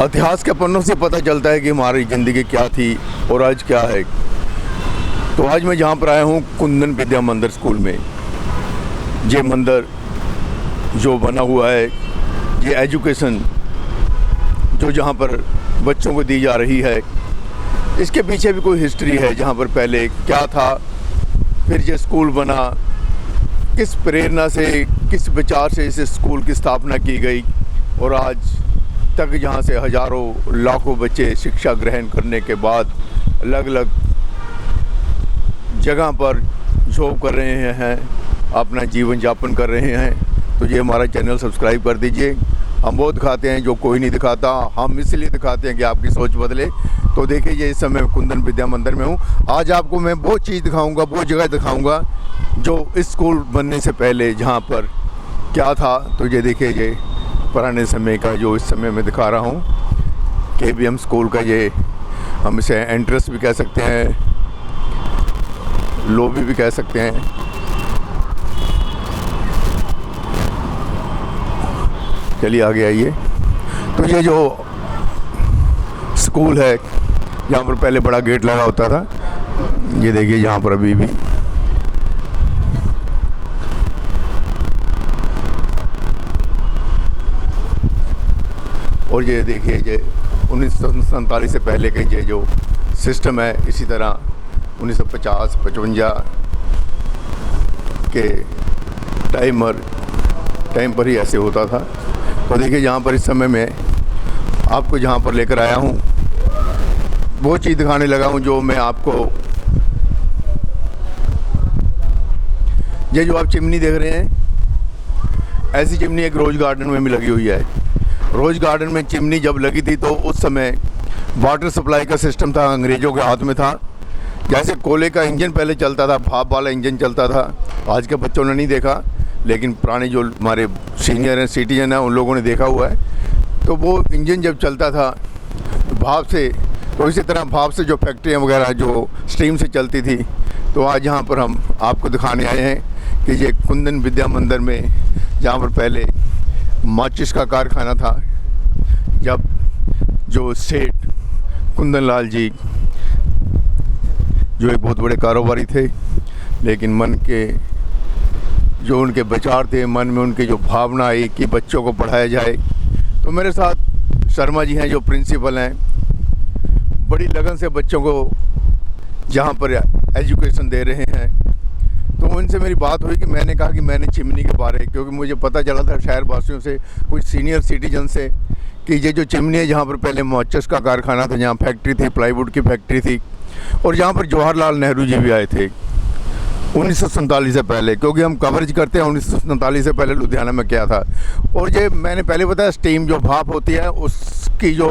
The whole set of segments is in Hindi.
इतिहास के पन्नों से पता चलता है कि हमारी ज़िंदगी क्या थी और आज क्या है। तो आज मैं जहाँ पर आया हूँ कुंदन विद्या मंदिर स्कूल में। ये मंदिर जो बना हुआ है, ये एजुकेशन जो जहाँ पर बच्चों को दी जा रही है, इसके पीछे भी कोई हिस्ट्री है। जहाँ पर पहले क्या था, फिर ये स्कूल बना, किस प्रेरणा से, किस विचार से इस स्कूल की स्थापना की गई और आज तक जहाँ से हज़ारों लाखों बच्चे शिक्षा ग्रहण करने के बाद अलग अलग जगह पर जॉब कर रहे हैं, अपना जीवन यापन कर रहे हैं। तो ये हमारा चैनल सब्सक्राइब कर दीजिए। हम वो दिखाते हैं जो कोई नहीं दिखाता, हम इसलिए दिखाते हैं कि आपकी सोच बदले। तो देखिए, ये इस समय कुंदन विद्या मंदिर में हूँ। आज आपको मैं वो चीज़ दिखाऊंगा, वो जगह दिखाऊंगा जो इस स्कूल बनने से पहले जहाँ पर क्या था। तो ये देखिए, ये पुराने समय का जो इस समय मैं दिखा रहा हूँ, KBM स्कूल का ये हम इसे एंट्रेंस भी कह सकते हैं, लॉबी भी कह सकते हैं। चलिए आगे आइए। तो ये जो स्कूल है, यहाँ पर पहले बड़ा गेट लगा होता था, ये देखिए यहाँ पर अभी भी। और ये देखिए, ये 1947 से पहले के ये जो सिस्टम है, इसी तरह 1950-55 के टाइम पर ही ऐसे होता था। तो देखिए, यहाँ पर इस समय में आपको जहाँ पर लेकर आया हूँ, वो चीज़ दिखाने लगा हूँ जो मैं आपको, ये जो आप चिमनी देख रहे हैं, ऐसी चिमनी एक रोज़ गार्डन में भी लगी हुई है। रोज़ गार्डन में चिमनी जब लगी थी तो उस समय वाटर सप्लाई का सिस्टम था, अंग्रेज़ों के हाथ में था। जैसे कोयले का इंजन पहले चलता था, भाप वाला इंजन चलता था, आज के बच्चों ने नहीं देखा, लेकिन पुराने जो हमारे सीनियर हैं, सिटीजन हैं, उन लोगों ने देखा हुआ है। तो वो इंजन जब चलता था भाप से, तो इसी तरह भाप से जो फैक्ट्रियाँ वगैरह जो स्टीम से चलती थी। तो आज यहाँ पर हम आपको दिखाने आए हैं कि ये कुंदन विद्या मंदिर में, जहाँ पर पहले माचिस का कारखाना था, जब जो सेठ कुंदन लाल जी, जो एक बहुत बड़े कारोबारी थे, लेकिन मन के जो उनके विचार थे, मन में उनकी जो भावना आई कि बच्चों को पढ़ाया जाए। तो मेरे साथ शर्मा जी हैं जो प्रिंसिपल हैं, बड़ी लगन से बच्चों को जहाँ पर एजुकेशन दे रहे हैं। तो उनसे मेरी बात हुई कि मैंने कहा कि मैंने चिमनी के बारे, क्योंकि मुझे पता चला था शहर वासियों से, कुछ सीनियर सिटीजन से, कि ये जो चिमनी है, जहाँ पर पहले माचिस का कारखाना था, जहाँ फैक्ट्री थी, प्लाईवुड की फैक्ट्री थी, और जहाँ पर जवाहरलाल नेहरू जी भी आए थे 1947 से पहले, क्योंकि हम कवरेज करते हैं 1947 से पहले लुधियाना में क्या था। और ये मैंने पहले बताया, स्टीम जो भाप होती है, उसकी जो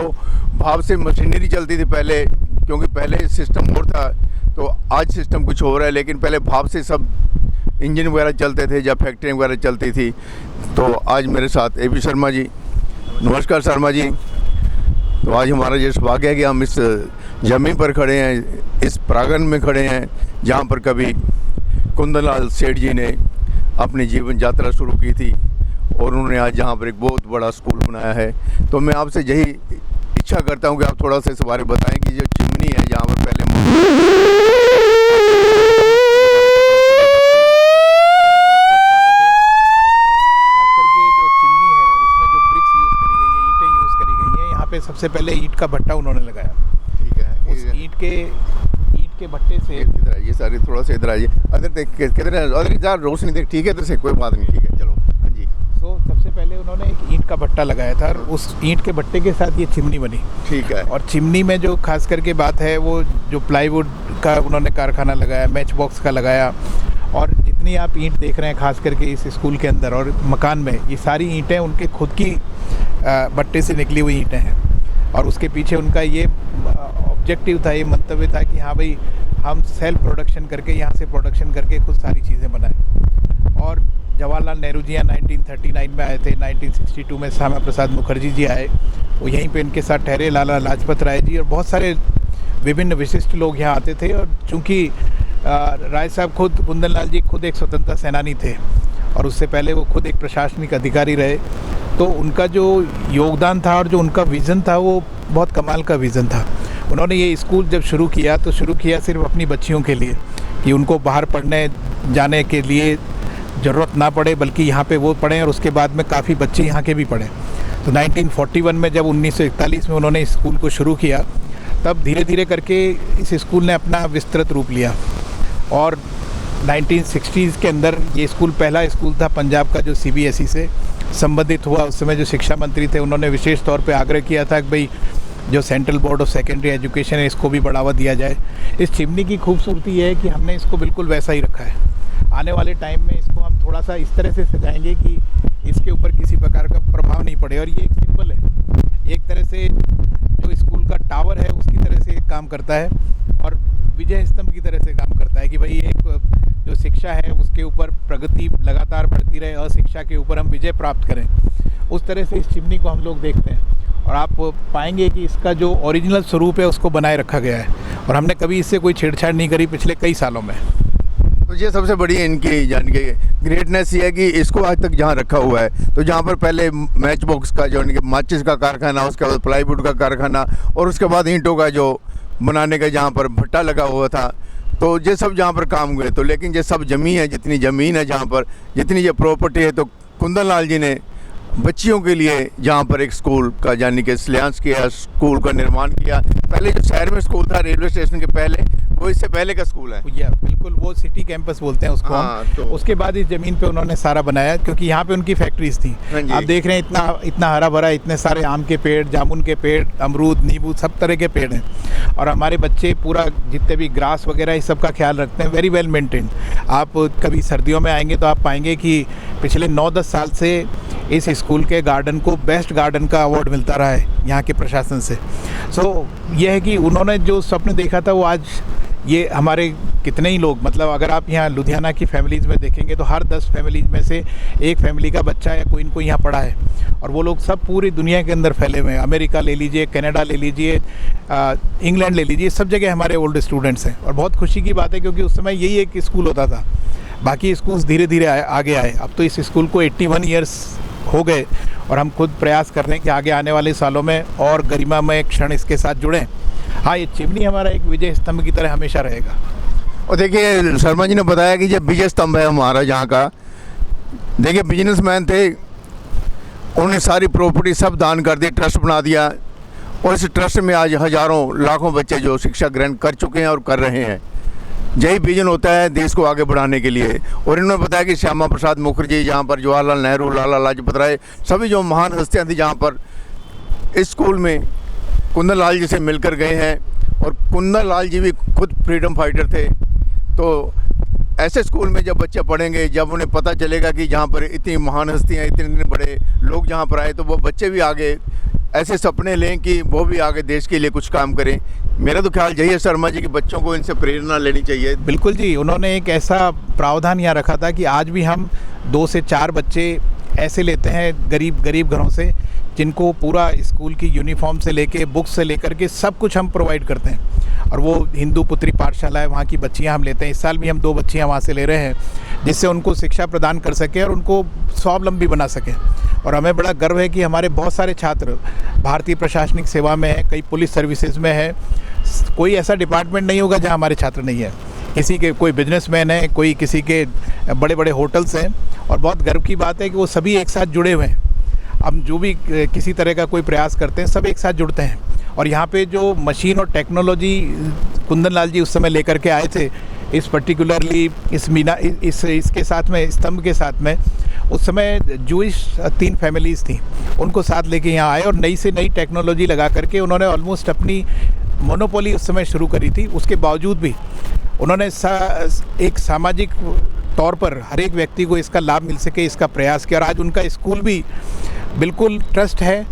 भाप से मशीनरी चलती थी पहले, क्योंकि पहले सिस्टम और था, तो आज सिस्टम कुछ हो रहा है, लेकिन पहले भाप से सब इंजन वगैरह चलते थे जब फैक्ट्री वगैरह चलती थी। तो आज मेरे साथ AB शर्मा जी। नमस्कार शर्मा जी। तो आज हमारा ये सौभाग्य है कि हम इस ज़मीन पर खड़े हैं, इस प्रांगण में खड़े हैं, जहाँ पर कभी कुंदनलाल सेठ जी ने अपनी जीवन यात्रा शुरू की थी, और उन्होंने आज यहाँ पर एक बहुत बड़ा स्कूल बनाया है। तो मैं आपसे यही इच्छा करता हूँ कि आप थोड़ा सा इस बारे में बताएं कि जो चिमनी है, जहाँ पर पहले सबसे पहले ईंट का भट्टा उन्होंने लगाया। ठीक है। उस ईंट के भट्टे से इधर आइए, सारी थोड़ा सा इधर आइए, अगर देख किधर अगर रोशनी देख, ठीक है, इधर से कोई बात नहीं, ठीक है, चलो। हाँ जी। तो सबसे पहले उन्होंने एक ईंट का भट्टा लगाया था, और उस ईंट के भट्टे के साथ ये चिमनी बनी। ठीक है। और चिमनी में जो खास करके बात है, वो जो प्लाईवुड का उन्होंने कारखाना लगाया, मैच बॉक्स का लगाया, और जितनी आप ईंट देख रहे हैं खास करके इस स्कूल के अंदर और मकान में, ये सारी ईंटें उनके खुद की भट्टे से निकली हुई ईंटें हैं। और उसके पीछे उनका ये ऑब्जेक्टिव था, ये मंतव्य था कि हाँ भाई, हम सेल्फ प्रोडक्शन करके, यहाँ से प्रोडक्शन करके खुद सारी चीज़ें बनाएं। और जवाहरलाल नेहरू जी यहाँ 1939 में आए थे, 1962 में श्यामा प्रसाद मुखर्जी जी आए, वो यहीं पे इनके साथ ठहरे, लाला लाजपत राय जी, और बहुत सारे विभिन्न विशिष्ट लोग यहाँ आते थे। और चूँकि राय साहब खुद, कुंदन लाल जी खुद एक स्वतंत्रता सेनानी थे, और उससे पहले वो खुद एक प्रशासनिक अधिकारी रहे, तो उनका जो योगदान था और जो उनका विज़न था वो बहुत कमाल का विज़न था। उन्होंने ये स्कूल जब शुरू किया तो शुरू किया सिर्फ अपनी बच्चियों के लिए कि उनको बाहर पढ़ने जाने के लिए ज़रूरत ना पड़े, बल्कि यहाँ पे वो पढ़ें, और उसके बाद में काफ़ी बच्चे यहाँ के भी पढ़ें। तो 1941 में जब 1941 में उन्होंने इस स्कूल को शुरू किया, तब धीरे धीरे करके इस स्कूल ने अपना विस्तृत रूप लिया और 1960s के अंदर ये स्कूल पहला स्कूल था पंजाब का जो CBSE से संबंधित हुआ। उस समय जो शिक्षा मंत्री थे उन्होंने विशेष तौर पे आग्रह किया था कि भाई जो central board of secondary education है इसको भी बढ़ावा दिया जाए। इस चिमनी की खूबसूरती है कि हमने इसको बिल्कुल वैसा ही रखा है। आने वाले टाइम में इसको हम थोड़ा सा इस तरह से सजाएंगे कि इसके ऊपर किसी प्रकार का प्रभाव नहीं पड़े, और ये एक सिंबल है, एक तरह से जो स्कूल का टावर है उसकी तरह से काम करता है और विजय स्तंभ की तरह से काम करता है कि भाई एक जो शिक्षा है उसके ऊपर प्रगति लगातार बढ़ती रहे, अशिक्षा के ऊपर हम विजय प्राप्त करें। उस तरह से इस चिमनी को हम लोग देखते हैं और आप पाएंगे कि इसका जो ओरिजिनल स्वरूप है उसको बनाए रखा गया है और हमने कभी इससे कोई छेड़छाड़ नहीं करी पिछले कई सालों में। तो ये सबसे बड़ी इनकी जान के ग्रेटनेस ये है कि इसको आज तक जहाँ रखा हुआ है, तो जहाँ पर पहले मैच बॉक्स का जो इनके माचिस का कारखाना, उसके बाद प्लाईवुड का कारखाना और उसके बाद ईंटों का जो बनाने का जहाँ पर भट्टा लगा हुआ था, तो ये सब जहाँ पर काम हुए। तो लेकिन ये सब ज़मीन है, जितनी ज़मीन है जहाँ पर, जितनी ये प्रॉपर्टी है, तो कुंदन लाल जी ने बच्चियों के लिए जहाँ पर एक स्कूल का यानी कि शिलान्यास किया, स्कूल का निर्माण किया। पहले जो शहर में स्कूल था रेलवे स्टेशन के पहले, वो इससे पहले का स्कूल है। या बिल्कुल, वो सिटी कैंपस बोलते हैं उसको हम। तो उसके बाद इस ज़मीन पे उन्होंने सारा बनाया क्योंकि यहाँ पे उनकी फैक्ट्रीज थी। आप देख रहे हैं इतना हरा भरा, इतने सारे आम के पेड़, जामुन के पेड़, अमरूद, नींबू, सब तरह के पेड़ हैं और हमारे बच्चे पूरा जितने भी ग्रास वगैरह इस सब का ख्याल रखते हैं। Very well maintained. आप कभी सर्दियों में आएंगे तो आप पाएंगे कि पिछले 9-10 साल से इस स्कूल के गार्डन को बेस्ट गार्डन का अवार्ड मिलता रहा है यहाँ के प्रशासन से। सो ये है कि उन्होंने जो स्वप्न देखा था वो आज ये हमारे कितने ही लोग, मतलब अगर आप यहाँ लुधियाना की फैमिलीज़ में देखेंगे तो हर 10 फैमिलीज़ में से एक फैमिली का बच्चा या कोई इनको यहाँ पढ़ा है और वो लोग सब पूरी दुनिया के अंदर फैले हुए हैं। अमेरिका ले लीजिए, कनाडा ले लीजिए, इंग्लैंड ले लीजिए, सब जगह हमारे ओल्ड स्टूडेंट्स हैं और बहुत खुशी की बात है क्योंकि उस समय यही एक स्कूल होता था। बाकी स्कूल्स धीरे धीरे आगे आए। अब तो इस स्कूल को 81 ईयर्स हो गए और हम खुद प्रयास कर रहे हैं कि आगे आने वाले सालों में और गरिमामय क्षण इसके साथ जुड़ें। हाँ, ये चिमनी हमारा एक विजय स्तंभ की तरह हमेशा रहेगा। और देखिए शर्मा जी ने बताया कि ये विजय स्तंभ है हमारा यहाँ का। देखिए बिजनेसमैन थे, उन्होंने सारी प्रॉपर्टी सब दान कर दी, ट्रस्ट बना दिया और इस ट्रस्ट में आज हज़ारों लाखों बच्चे जो शिक्षा ग्रहण कर चुके हैं और कर रहे हैं। यही विजन होता है देश को आगे बढ़ाने के लिए। और इन्होंने बताया कि श्यामा प्रसाद मुखर्जी, जहाँ पर जवाहरलाल नेहरू, लाला लाजपत राय, सभी जो महान हस्तियाँ थी जहाँ पर इस स्कूल में कुंदन लाल जी से मिलकर गए हैं और कुंदन लाल जी भी खुद फ्रीडम फाइटर थे। तो ऐसे स्कूल में जब बच्चे पढ़ेंगे, जब उन्हें पता चलेगा कि जहाँ पर इतनी महान हस्तियाँ, इतने बड़े लोग जहाँ पर आए, तो वो बच्चे भी आगे ऐसे सपने लें कि वो भी आगे देश के लिए कुछ काम करें। मेरा तो ख्याल यही है शर्मा जी कि बच्चों को इनसे प्रेरणा लेनी चाहिए। बिल्कुल जी, उन्होंने एक ऐसा प्रावधान यहाँ रखा था कि आज भी हम 2 से 4 बच्चे ऐसे लेते हैं गरीब घरों से जिनको पूरा स्कूल की यूनिफॉर्म से लेके बुक्स से लेकर के सब कुछ हम प्रोवाइड करते हैं और वो हिंदू पुत्री पाठशाला है, वहाँ की बच्चियाँ हम लेते हैं। इस साल भी हम 2 बच्चियाँ वहाँ से ले रहे हैं जिससे उनको शिक्षा प्रदान कर सकें और उनको स्वावलंबी बना सकें। और हमें बड़ा गर्व है कि हमारे बहुत सारे छात्र भारतीय प्रशासनिक सेवा में है, कई पुलिस सर्विसेज में है। कोई ऐसा डिपार्टमेंट नहीं होगा जहाँ हमारे छात्र नहीं है। किसी के कोई बिजनेसमैन है, कोई किसी के बड़े बड़े होटल्स हैं और बहुत गर्व की बात है कि वो सभी एक साथ जुड़े हुए हैं। हम जो भी किसी तरह का कोई प्रयास करते हैं सब एक साथ जुड़ते हैं। और यहाँ पे जो मशीन और टेक्नोलॉजी कुंदन लाल जी उस समय लेकर के आए थे, इस पर्टिकुलरली इसके साथ में, स्तंभ के साथ में, उस समय जूइश 3 फैमिलीज़ थी, उनको साथ लेके यहाँ आए और नई से नई टेक्नोलॉजी लगा करके उन्होंने ऑलमोस्ट अपनी मोनोपोली उस समय शुरू करी थी। उसके बावजूद भी उन्होंने एक सामाजिक तौर पर हर एक व्यक्ति को इसका लाभ मिल सके, इसका प्रयास किया और आज उनका स्कूल भी बिल्कुल ट्रस्ट है।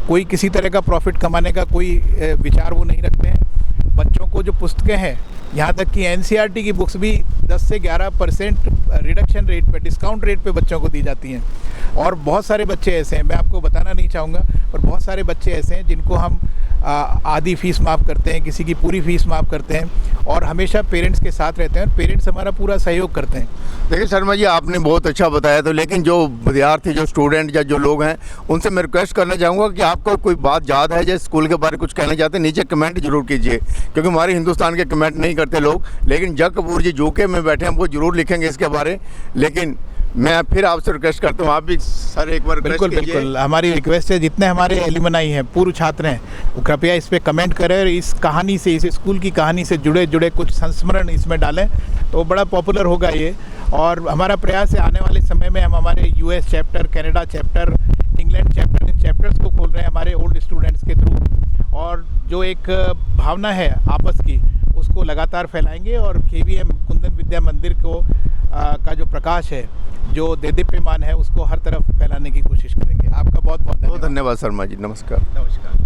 कोई किसी तरह का प्रॉफिट कमाने का कोई विचार वो नहीं रखते हैं। बच्चों को जो पुस्तकें हैं, यहाँ तक कि NCERT की बुक्स भी 10 से 11% रिडक्शन रेट पे, डिस्काउंट रेट पे बच्चों को दी जाती हैं। और बहुत सारे बच्चे ऐसे हैं, मैं आपको बताना नहीं चाहूँगा, पर बहुत सारे बच्चे ऐसे हैं जिनको हम आधी फ़ीस माफ़ करते हैं, किसी की पूरी फ़ीस माफ़ करते हैं और हमेशा पेरेंट्स के साथ रहते हैं और पेरेंट्स हमारा पूरा सहयोग करते हैं। देखिए शर्मा जी, आपने बहुत अच्छा बताया, तो लेकिन जो विद्यार्थी, जो स्टूडेंट या जो लोग हैं, उनसे मैं रिक्वेस्ट करना चाहूँगा कि आपको कोई बात याद है जैसे स्कूल के बारे में कुछ कहना चाहते हैं, नीचे कमेंट जरूर कीजिए, क्योंकि हमारे हिंदुस्तान के कमेंट नहीं करते लोग, लेकिन जग कपूर जी यूके में बैठे हैं, वो जरूर लिखेंगे इसके बारे। लेकिन मैं फिर आपसे रिक्वेस्ट करता हूँ, आप भी सर एक बार बिल्कुल बिल्कुल, हमारी रिक्वेस्ट है जितने हमारे एलुमनाई हैं, पूर्व छात्र हैं, वो कृपया इस पे कमेंट करें और इस कहानी से, इस स्कूल की कहानी से जुड़े कुछ संस्मरण इसमें डालें तो बड़ा पॉपुलर होगा ये। और हमारा प्रयास है आने वाले समय में हम हमारे US chapter, Canada chapter, England chapter, इन चैप्टर्स को खोल रहे हैं हमारे ओल्ड स्टूडेंट्स के थ्रू, और जो एक भावना है आपस की उसको लगातार फैलाएंगे और KVM कुंदन विद्या मंदिर को का जो प्रकाश है, जो देदीप्यमान है, उसको हर तरफ फैलाने की कोशिश करेंगे। आपका बहुत बहुत धन्यवाद शर्मा जी। नमस्कार। नमस्कार।